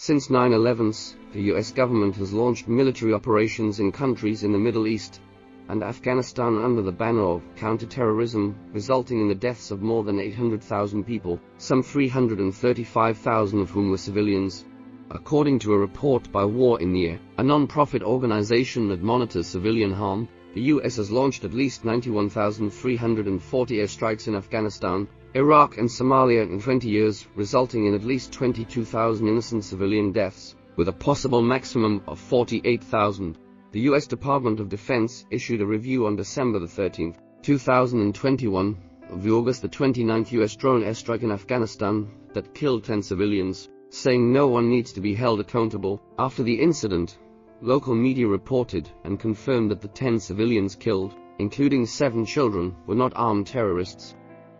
Since 9/11, the US government has launched military operations in countries in the Middle East and Afghanistan under the banner of counterterrorism, resulting in the deaths of more than 800,000 people, some 335,000 of whom were civilians. According to a report by War in the Air, a non-profit organization that monitors civilian harm, the US has launched at least 91,340 airstrikes in Afghanistan, Iraq and Somalia in 20 years, resulting in at least 22,000 innocent civilian deaths, with a possible maximum of 48,000. The US Department of Defense issued a review on December 13, 2021, of the August 29th US drone airstrike in Afghanistan that killed 10 civilians, saying no one needs to be held accountable. After the incident, local media reported and confirmed that the 10 civilians killed, including 7 children, were not armed terrorists.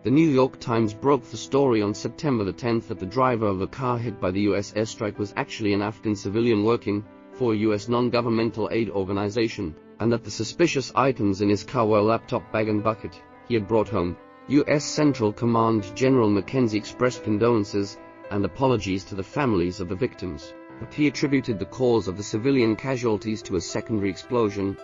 The New York Times broke the story on September 10th that the driver of the car hit by the US airstrike was actually an Afghan civilian working for a US non-governmental aid organization, and that the suspicious items in his car were a laptop bag and bucket he had brought home. US Central Command General McKenzie expressed condolences and apologies to the families of the victims, but he attributed the cause of the civilian casualties to a secondary explosion.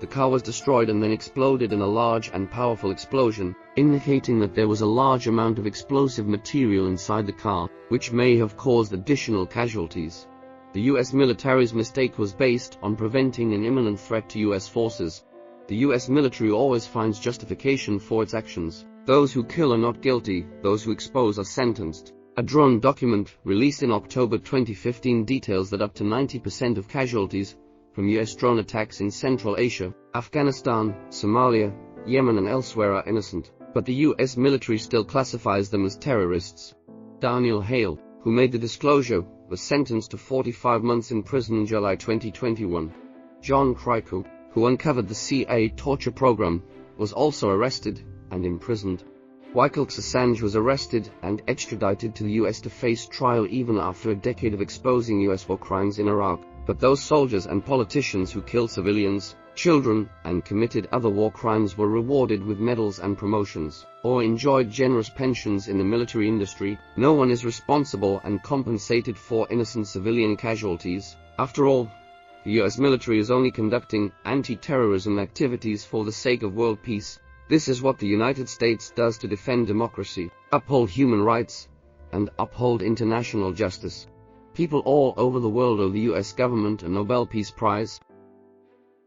The car was destroyed and then exploded in a large and powerful explosion, indicating that there was a large amount of explosive material inside the car, which may have caused additional casualties. The US military's mistake was based on preventing an imminent threat to US forces. The US military always finds justification for its actions. Those who kill are not guilty, those who expose are sentenced. A drone document, released in October 2015, details that up to 90% of casualties from US drone attacks in Central Asia, Afghanistan, Somalia, Yemen and elsewhere are innocent, but the US military still classifies them as terrorists. Daniel Hale, who made the disclosure, was sentenced to 45 months in prison in July 2021. John Kryko, who uncovered the CIA torture program, was also arrested and imprisoned. Wikileaks' Assange was arrested and extradited to the US to face trial even after a decade of exposing US war crimes in Iraq. But those soldiers and politicians who killed civilians, children, and committed other war crimes were rewarded with medals and promotions, or enjoyed generous pensions in the military industry. No one is responsible and compensated for innocent civilian casualties. After all, the US military is only conducting anti-terrorism activities for the sake of world peace. This is what the United States does to defend democracy, uphold human rights, and uphold international justice. People all over the world owe the US government a Nobel Peace Prize.